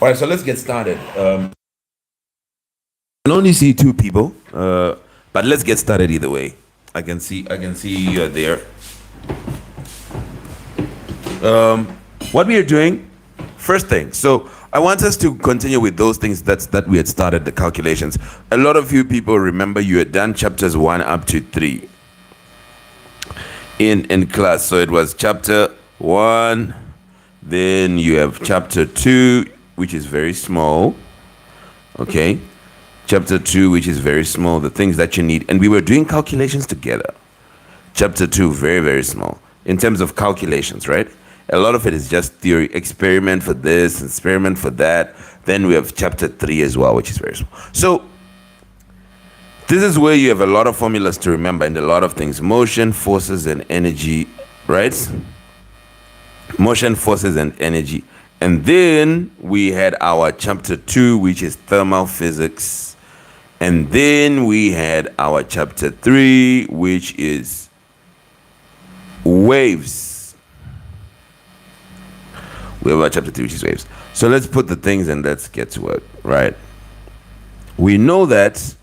All right, so let's get started. I can only see two people, but let's get started either way. I can see you're there. What we are doing, first thing. So I want us to continue with those things that we had started the calculations. A lot of you people remember you had done chapters 1 up to 3 in class. So it was chapter 1, then you have chapter 2, which is very small. Okay, chapter 2, which is very small, the things that you need, and we were doing calculations together. Chapter 2, very, very small in terms of calculations, right? A lot of it is just theory, experiment for this, experiment for that. Then we have chapter 3 as well, which is very small. So this is where you have a lot of formulas to remember and a lot of things: motion, forces, and energy, right? Motion, forces, and energy. And then we had our chapter 2, which is thermal physics. And then we had our chapter 3, which is waves. We have our chapter 3, which is waves. So let's put the things and let's get to work, right? We know that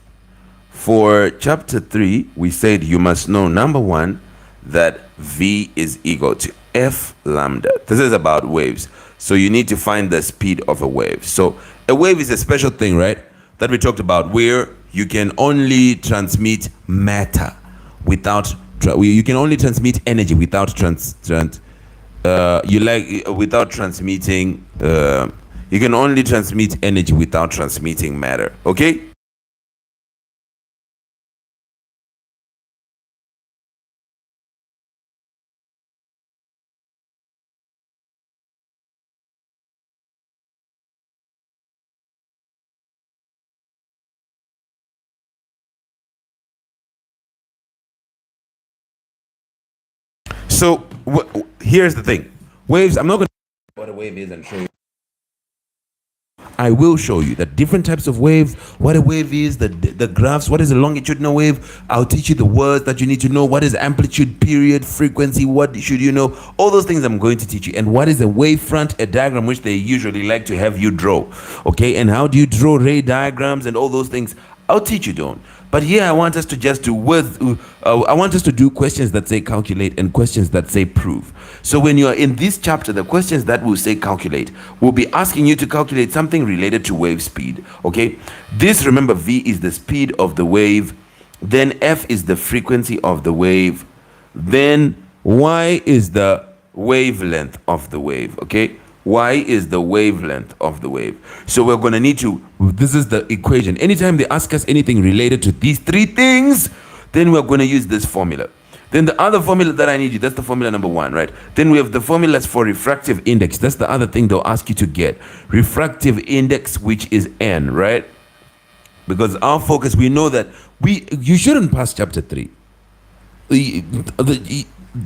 for chapter 3, we said you must know, number 1, that V is equal to F lambda. This is about waves. So you need to find the speed of a wave. So a wave is a special thing, right? That we talked about, where you can only transmit matter without, you can only transmit energy without without transmitting, you can only transmit energy without transmitting matter, okay? So here's the thing. Waves, I'm not going to what a wave is and show you. I will show you the different types of waves, what a wave is, the graphs, what is a longitudinal wave. I'll teach you the words that you need to know. What is amplitude, period, frequency, what should you know? All those things I'm going to teach you. And what is a wavefront, a diagram which they usually like to have you draw. Okay, and how do you draw ray diagrams and all those things? I'll teach you, don't. But here I want us to just do I want us to do questions that say calculate and questions that say prove. So when you are in this chapter, the questions that will say calculate will be asking you to calculate something related to wave speed. Okay, this, remember, V is the speed of the wave, then F is the frequency of the wave, then Y is the wavelength of the wave. Okay, Y is the wavelength of the wave. So we're going to need to, this is the equation. Anytime they ask us anything related to these three things, then we're going to use this formula. Then the other formula that I need you, that's the formula number 1, right? Then we have the formulas for refractive index. That's the other thing they'll ask you to get. Refractive index, which is N, right? Because our focus, we know that you shouldn't pass chapter 3.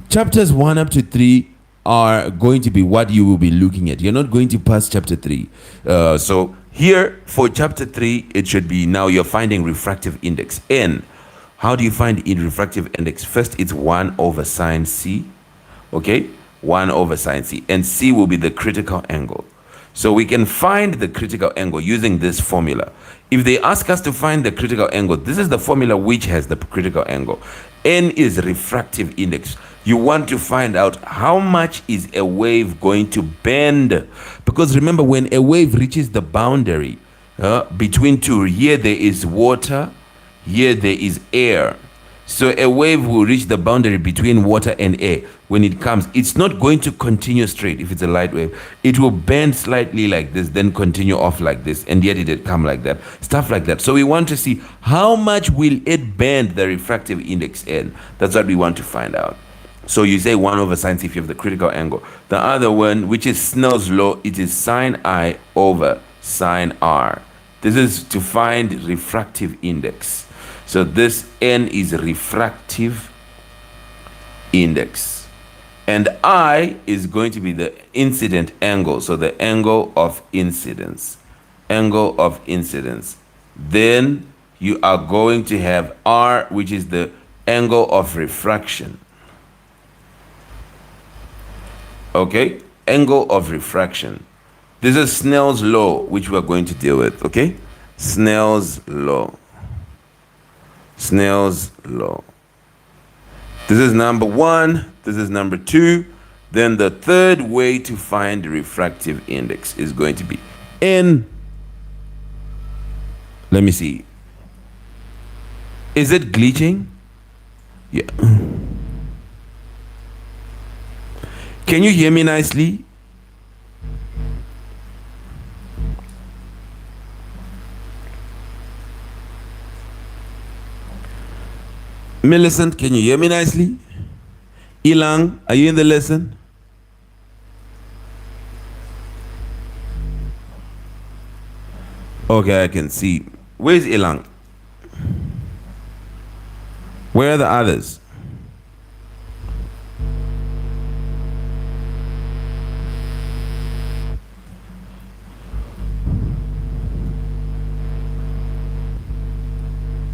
Chapters 1 up to 3 are going to be what you will be looking at. You're not going to pass chapter 3. So here for chapter 3, it should be, now you're finding refractive index, N. How do you find in refractive index? First, it's 1 over sine C. Okay, 1 over sine C. And C will be the critical angle. So we can find the critical angle using this formula. If they ask us to find the critical angle, this is the formula which has the critical angle. N is refractive index. You want to find out how much is a wave going to bend. Because remember, when a wave reaches the boundary between two, here there is water, here there is air. So a wave will reach the boundary between water and air. When it comes, it's not going to continue straight if it's a light wave. It will bend slightly like this, then continue off like this, and yet it will come like that. Stuff like that. So we want to see how much will it bend the refractive index N. That's what we want to find out. So you say 1 over sine C if you have the critical angle. The other one, which is Snell's law, it is sine I over sine R. This is to find refractive index. So this N is refractive index. And I is going to be the incident angle. So the angle of incidence. Angle of incidence. Then you are going to have R, which is the angle of refraction. Okay, angle of refraction. This is Snell's law, which we're going to deal with, okay? Snell's law. Snell's law. This is number 1. This is number 2. Then the third way to find the refractive index is going to be N. Let me see. Is it glitching? Yeah. Can you hear me nicely? Millicent, can you hear me nicely? Ilang, are you in the lesson? Okay, I can see. Where's Ilang? Where are the others?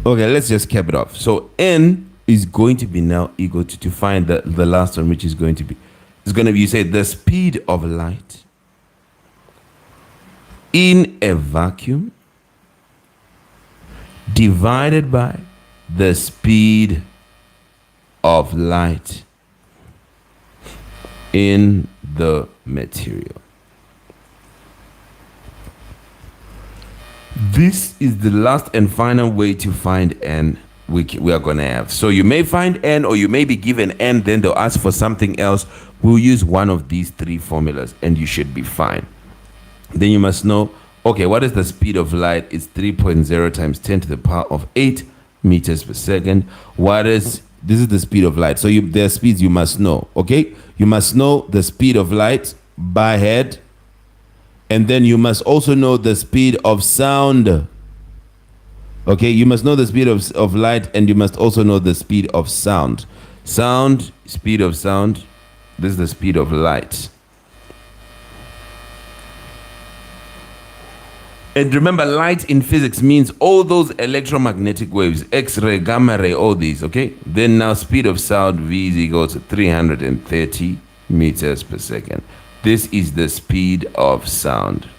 Okay, let's just cap it off. So N is going to be now equal to find the last one, which is going to be, it's going to be, you say, the speed of light in a vacuum divided by the speed of light in the material. This is the last and final way to find N we are going to have. So you may find N, or you may be given N, then they'll ask for something else. We'll use one of these 3 formulas and you should be fine. Then you must know, okay, what is the speed of light? It's 3.0 times 10 to the power of 8 meters per second. This is the speed of light. So there are speeds you must know, okay? You must know the speed of light by head. And then you must also know the speed of sound. Okay, you must know the speed of light, and you must also know the speed of sound. Sound, speed of sound. This is the speed of light. And remember, light in physics means all those electromagnetic waves, X-ray, gamma ray, all these, okay? Then now speed of sound, V is equal to 330 meters per second. This is the speed of sound.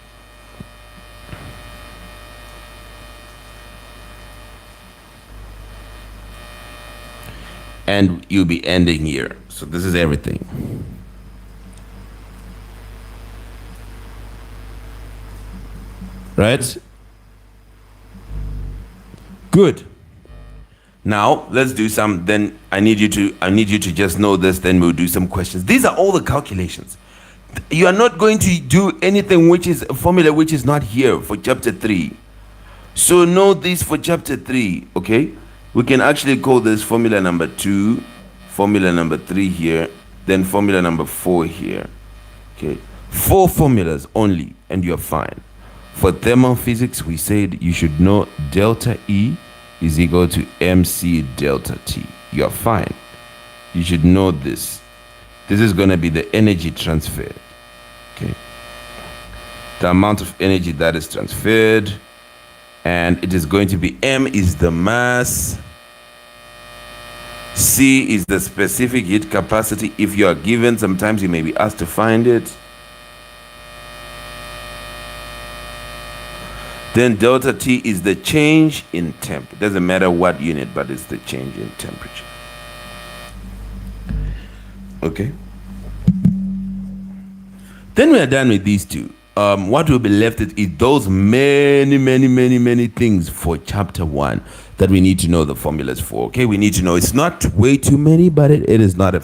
And you'll be ending here. So this is everything. Right? Good. Now let's do some. Then I need you to just know this. Then we'll do some questions. These are all the calculations. You are not going to do anything which is a formula which is not here for chapter 3. So know this for chapter 3, okay? We can actually call this formula number 2, formula number 3 here, then formula number 4 here. Okay, 4 formulas only and you're fine. For thermal physics, we said you should know delta E is equal to mc delta T. You're fine. You should know this. This is going to be the energy transferred. Okay. The amount of energy that is transferred. And it is going to be M is the mass. C is the specific heat capacity. If you are given, sometimes you may be asked to find it. Then delta T is the change in temp. It doesn't matter what unit, but it's the change in temperature. Okay. Then we are done with these 2. What will be left is those many things for chapter 1 that we need to know the formulas for. Okay, we need to know. It's not way too many, but it is not a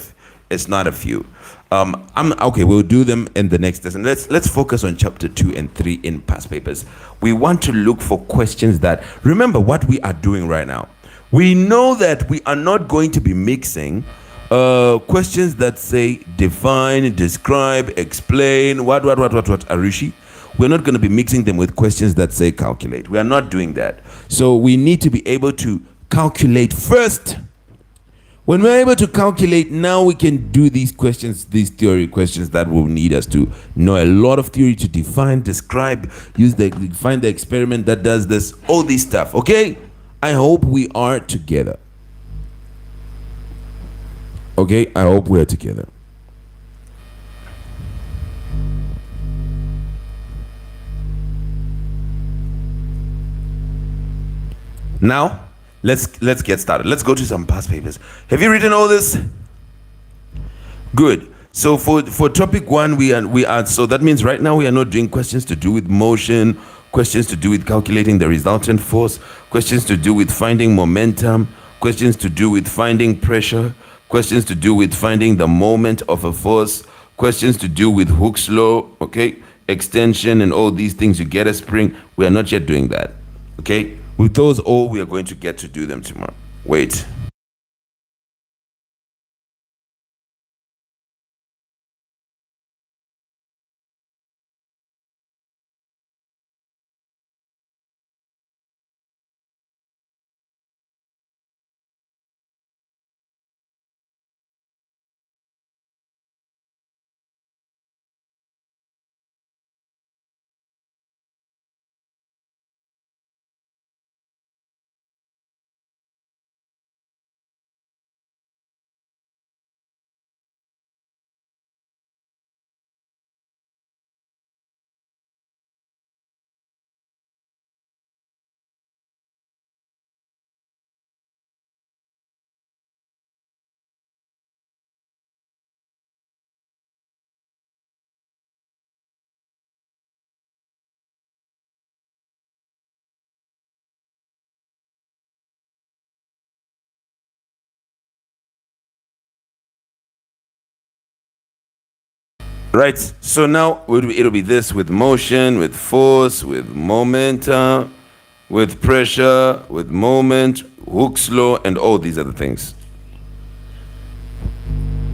few. Okay, we'll do them in the next lesson. Let's focus on chapter 2 and 3 in past papers. We want to look for questions that, remember what we are doing right now. We know that we are not going to be mixing questions that say define, describe, explain, what, Arushi. We're not going to be mixing them with questions that say calculate. We are not doing that. So we need to be able to calculate first. When we're able to calculate, now we can do these questions, these theory questions that will need us to know a lot of theory to define, describe, find the experiment that does this, all this stuff, okay? I hope we are together. Okay, I hope we're together. Now, let's get started. Let's go to some past papers. Have you written all this? Good. So for topic 1, we are so that means right now we are not doing questions to do with motion, questions to do with calculating the resultant force, questions to do with finding momentum, questions to do with finding pressure, questions to do with finding the moment of a force, questions to do with Hooke's law, okay, extension and all these things. You get a spring. We are not yet doing that, okay? With those all, we are going to get to do them tomorrow. Wait. Right, so now it'll be this with motion, with force, with momentum, with pressure, with moment, Hooke's law, and all these other things.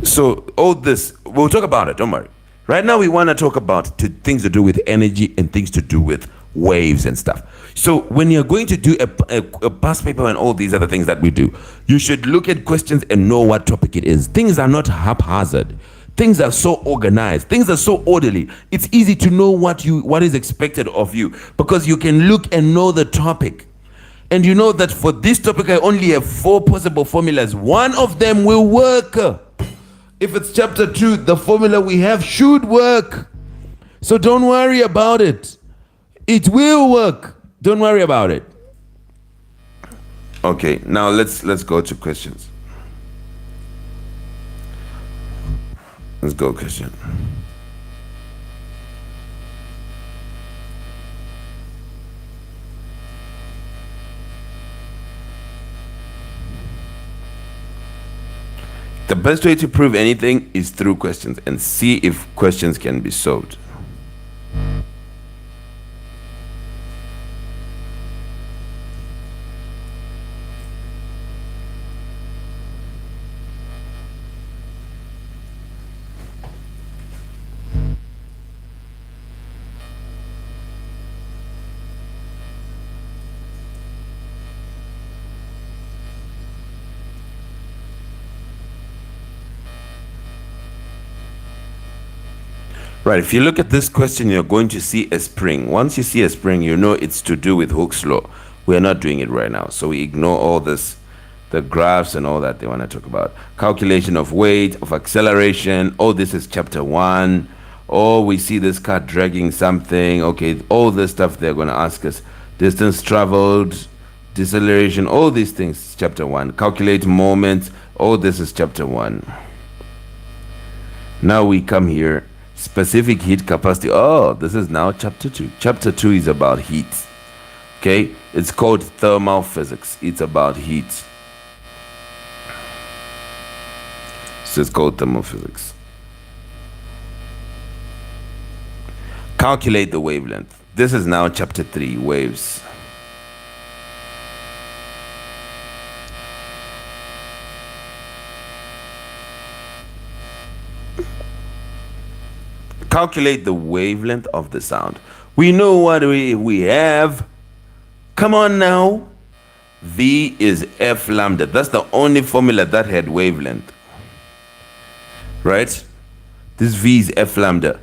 So all this, we'll talk about it, don't worry. Right now we want to talk about things to do with energy and things to do with waves and stuff. So when you're going to do a past paper and all these other things that we do, you should look at questions and know what topic it is. Things are not haphazard. Things are so organized. Things are so orderly. It's easy to know what is expected of you because you can look and know the topic. And you know that for this topic, I only have 4 possible formulas. One of them will work. If it's chapter 2, the formula we have should work. So don't worry about it. It will work. Don't worry about it. Okay, now let's go to questions. Let's go, Christian. The best way to prove anything is through questions and see if questions can be solved. Right, if you look at this question, you're going to see a spring. Once you see a spring, you know it's to do with Hooke's law. We are not doing it right now, so we ignore all this, the graphs and all that they want to talk about. Calculation of weight, of acceleration, all this is chapter 1. Oh, we see this car dragging something. Okay, all this stuff they're going to ask us. Distance traveled, deceleration, all these things, chapter 1. Calculate moments, all this is chapter 1. Now we come here. Specific heat capacity. Oh, this is now chapter 2. Chapter 2 is about heat. Okay, it's called thermal physics. It's about heat. So it's called thermal physics. Calculate the wavelength. This is now chapter 3, waves. Calculate the wavelength of the sound. We know what we have. Come on now. V is F lambda. That's the only formula that had wavelength. Right? This V is F lambda.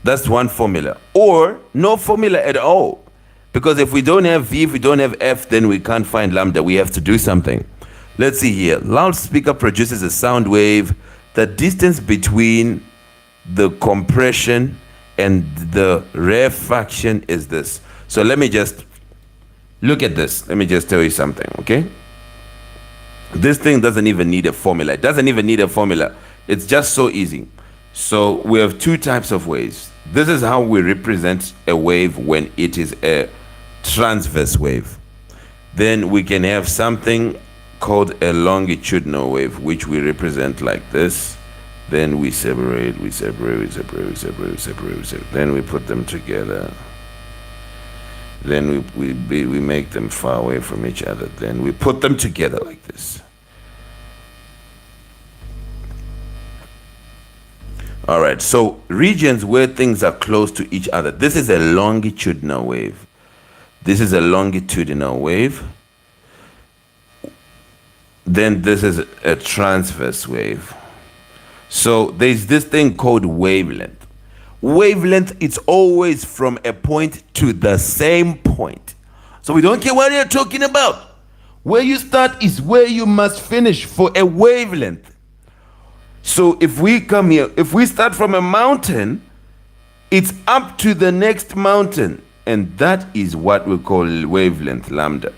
That's one formula. Or no formula at all. Because if we don't have V, if we don't have F, then we can't find lambda. We have to do something. Let's see here. Loudspeaker produces a sound wave. The distance between the compression and the rarefaction is this. So let me just Look at this. Let me just tell you something, okay? This thing doesn't even need a formula. It doesn't even need a formula. It's just so easy. So we have two types of waves. This is how we represent a wave when it is a transverse wave. Then we can have something called a longitudinal wave, which we represent like this. Then we separate. Then we put them together. Then we make them far away from each other. Then we put them together like this. All right, so regions where things are close to each other. This is a longitudinal wave. This is a longitudinal wave. Then this is a transverse wave. So there's this thing called wavelength. Wavelength, it's always from a point to the same point. So we don't care what you're talking about. Where you start is where you must finish for a wavelength. So if we come here, if we start from a mountain, it's up to the next mountain. And that is what we call wavelength, lambda.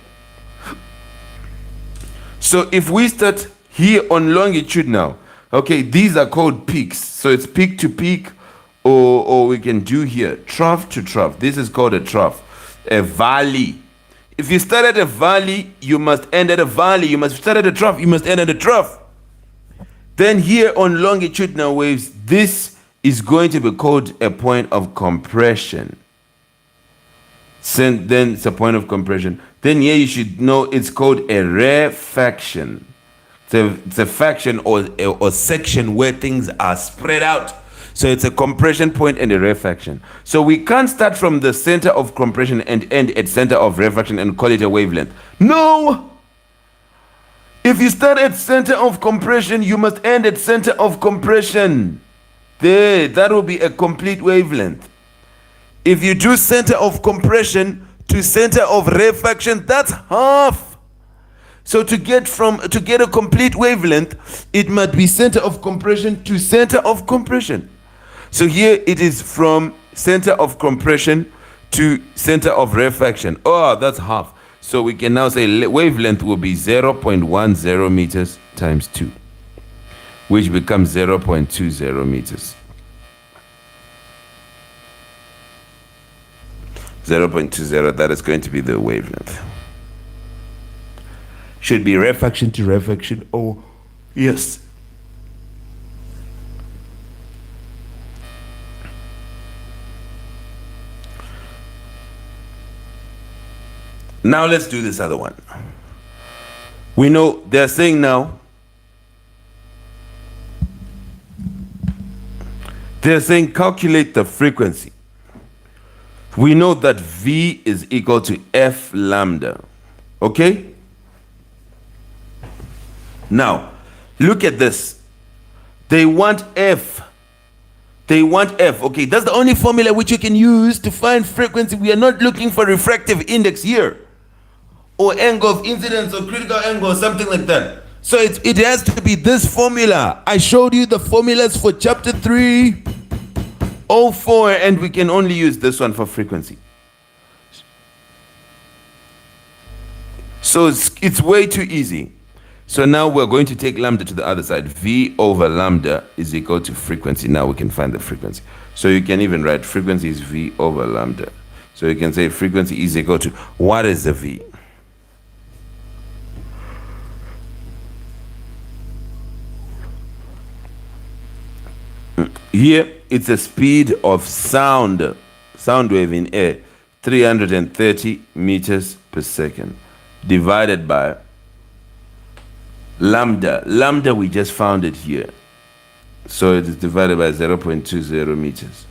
So if we start here on longitudinal, okay, these are called peaks. So it's peak to peak, or we can do here trough to trough. This is called a trough, a valley. If you start at a valley, you must end at a valley. You must start at a trough, you must end at a trough. Then here on longitudinal waves, this is going to be called a point of compression. Then it's a point of compression. Then here you should know it's called a rarefaction. It's a faction or section where things are spread out. So it's a compression point and a rarefaction. So we can't start from the center of compression and end at center of rarefaction and call it a wavelength. No! If you start at center of compression, you must end at center of compression. There, that will be a complete wavelength. If you do center of compression to center of rarefaction, that's half. So to get a complete wavelength, it must be center of compression to center of compression. So here it is from center of compression to center of rarefaction. Oh, that's half. So we can now say wavelength will be 0.10 meters times 2, which becomes 0.20 meters. 0.20, that is going to be the wavelength. Should be rarefaction to rarefaction. Oh, yes. Now let's do this other one. We know they're saying now, they're saying calculate the frequency. We know that V is equal to F lambda. Okay? Now, look at this. They want F. They want F. Okay, that's the only formula which you can use to find frequency. We are not looking for refractive index here, or angle of incidence, or critical angle, or something like that. So it has to be this formula. I showed you the formulas for chapter 3, 04, and we can only use this one for frequency. So it's way too easy. So now we're going to take lambda to the other side. V over lambda is equal to frequency. Now we can find the frequency. So you can even write frequency is V over lambda. So you can say frequency is equal to, what is the V? Here, it's a speed of sound wave in air, 330 meters per second, divided by lambda. Lambda, we just found it here. So it is divided by 0.20 meters.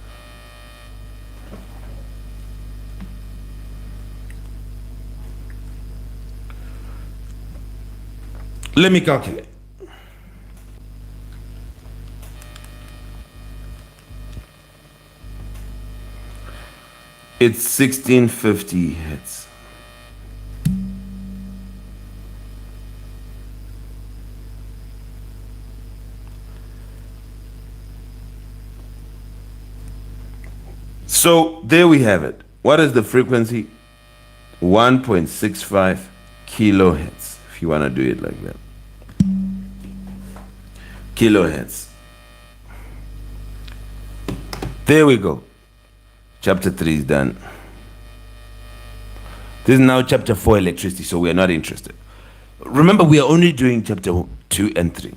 Let me calculate. It's 1650 hertz. So there we have it. What is the frequency? 1.65 kilohertz, if you want to do it like that. Kilohertz. There we go. Chapter 3 is done. This is now chapter 4, electricity, so we are not interested. Remember, we are only doing chapter 2 and 3.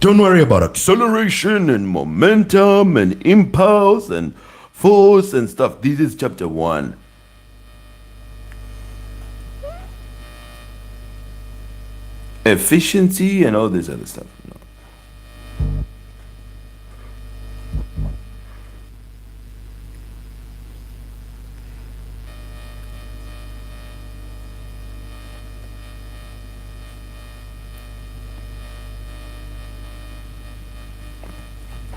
Don't worry about acceleration and momentum and impulse and force and stuff. This is chapter 1. Efficiency and all this other stuff. No.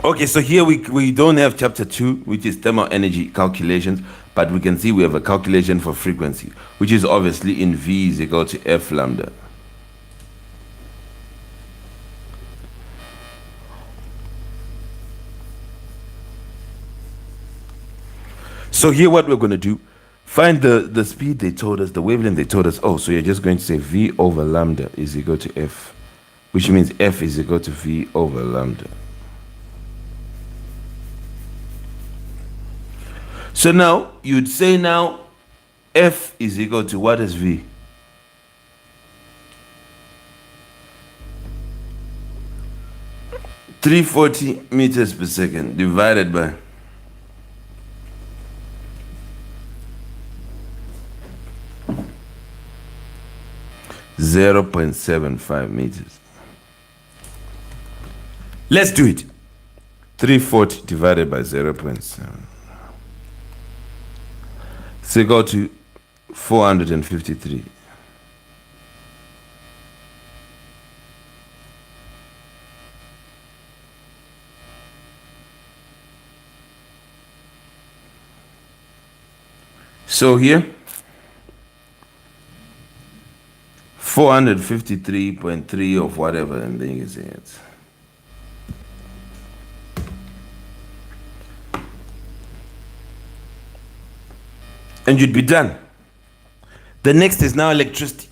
Okay, so here we don't have chapter 2, which is thermal energy calculations, but we can see we have a calculation for frequency, which is obviously in V is equal to F lambda. So here what we're going to do, find the speed they told us, the wavelength they told us. Oh, so you're just going to say V over lambda is equal to F, which means F is equal to V over lambda. So now, you'd say now, F is equal to what is V? (340 meters per second) divided by 0.75 meters. Let's do it. 340 divided by 0.7. So go to 453. So here, 453.3 of whatever, and then you say it. And you'd be done. The next is now electricity.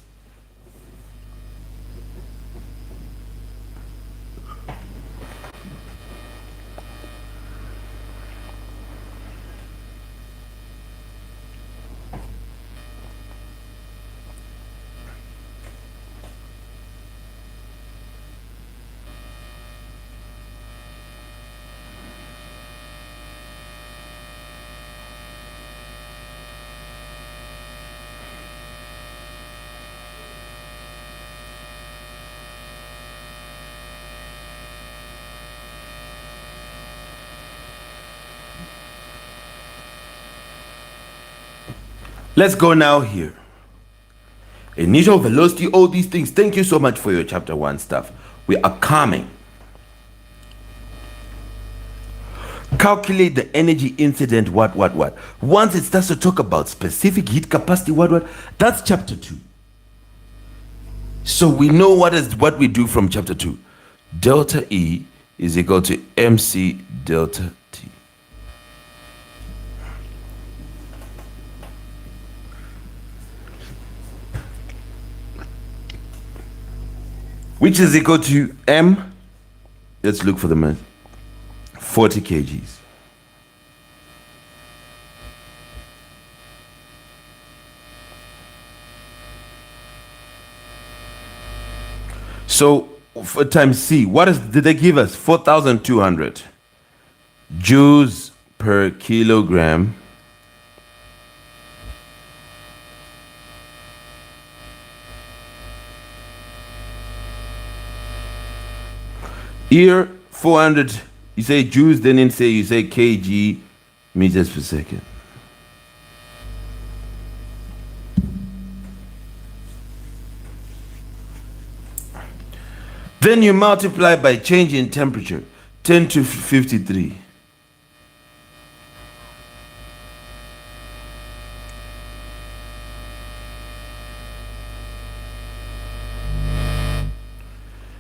Let's go now here. Initial velocity, all these things. Thank you so much for your chapter 1 stuff. We are coming. Calculate the energy incident, what. Once it starts to talk about specific heat capacity, what, that's chapter 2. So we know what we do from chapter 2. Delta E is equal to MC delta T. Which is equal to M, let's look for the math, 40 kgs. So for times C, did they give us? 4,200 joules per kilogram here. 400, you say joules, then you say kg meters per second. Then you multiply by change in temperature, 10 to 53.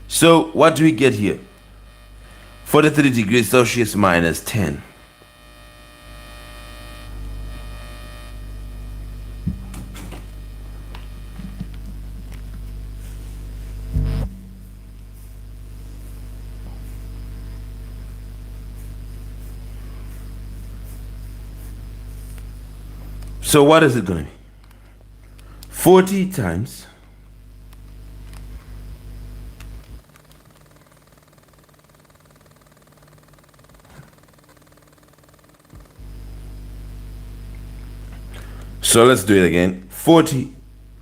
So what do we get here? 43 degrees Celsius minus 10. So what is it going to be? 40 times So let's do it again. 40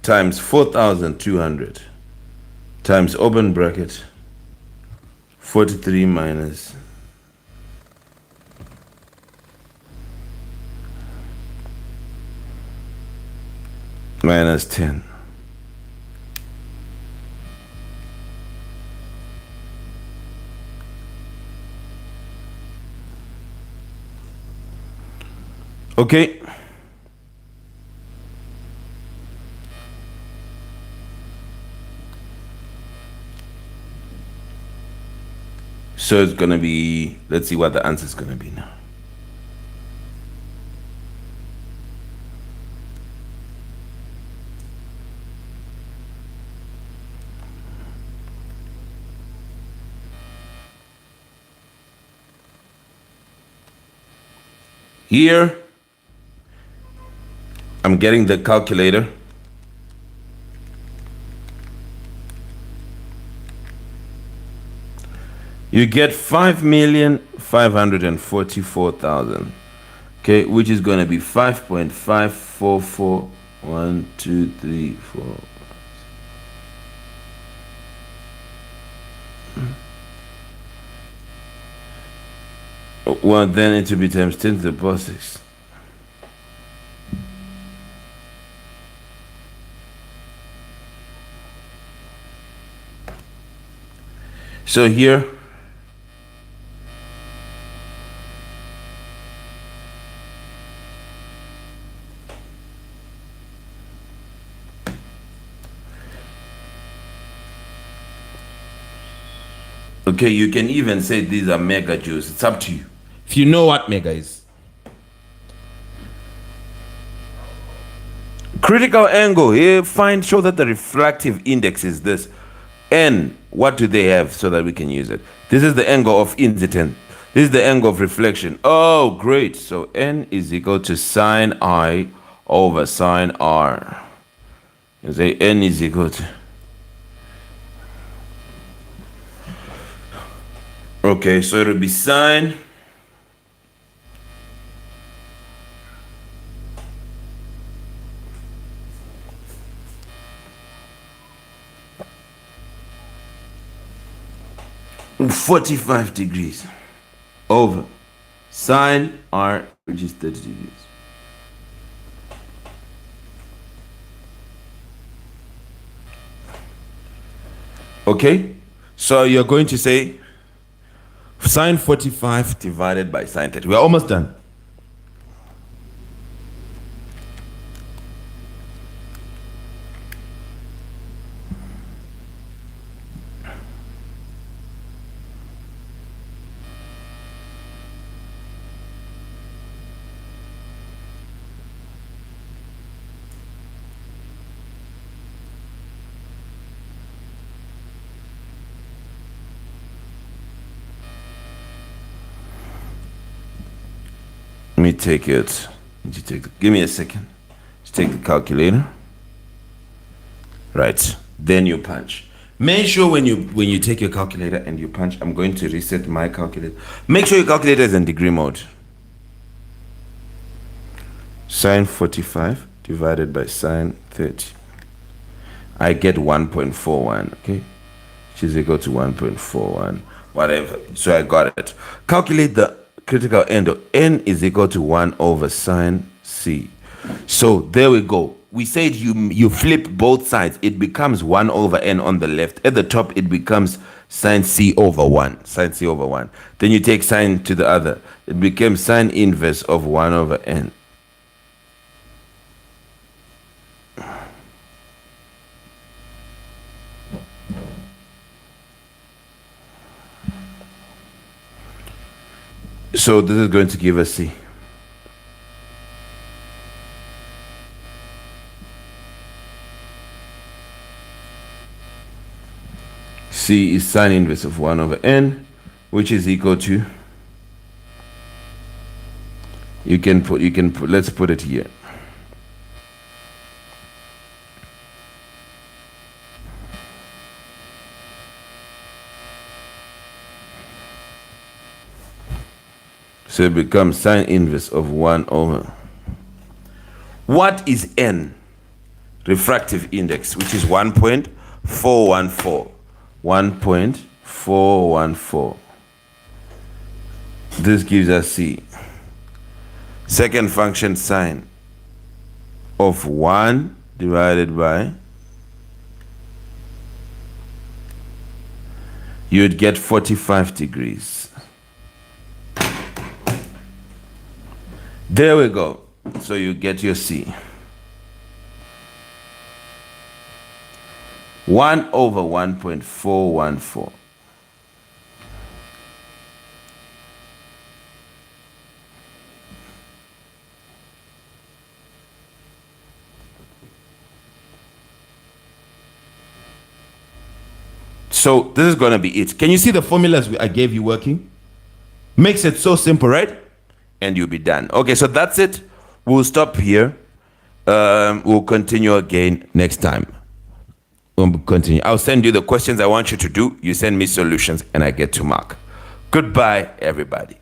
times 4,200 times open bracket 43 minus minus 10. Okay. So it's going to be, let's see what the answer is going to be now. Here, I'm getting the calculator. You get 5,544,000, okay, which is going to be 5.544. 1, 2, 3, 4. Well, then it will be times 10 to the power 6. So here, okay, you can even say these are megajoules. It's up to you. If you know what mega is. Critical angle, here, show that the refractive index is this. N, what do they have so that we can use it? This is the angle of incidence. This is the angle of reflection. Oh, great. So N is equal to sine I over sine R. You say N is equal to... Okay, so it'll be sine... .45 degrees over sine R, which is 30 degrees. Okay, so you're going to say sine 45 divided by sine 30. We're almost done. Let me take it. Give me a second. Just take the calculator. Right. Then you punch. Make sure when you take your calculator and you punch, I'm going to reset my calculator. Make sure your calculator is in degree mode. Sine 45 divided by sine 30. I get 1.41, okay? Which is equal to 1.41, whatever. So I got it. Calculate the critical angle. N is equal to 1 over sine C. So there we go. we said you flip both sides. It becomes 1 over n on the left. At the top, it becomes sine c over 1. Sine c over 1. Then you take sine to the other. It becomes sine inverse of 1 over n. So this is going to give us c. C is sine inverse of 1 over n, which is equal to, let's put it here. So it becomes sine inverse of 1 over. What is n? Refractive index, which is 1.414. 1.414. This gives us c. Second function, sine of 1 divided by, you'd get 45 degrees. There we go. So you get your c. 1 over 1.414. So this is going to be it. Can you see the formulas I gave you working? Makes it so simple, right? And you'll be done. Okay, so that's it. We'll stop here. We'll continue again next time. We'll continue. I'll send you the questions I want you to do. You send me solutions and I get to mark. Goodbye, everybody.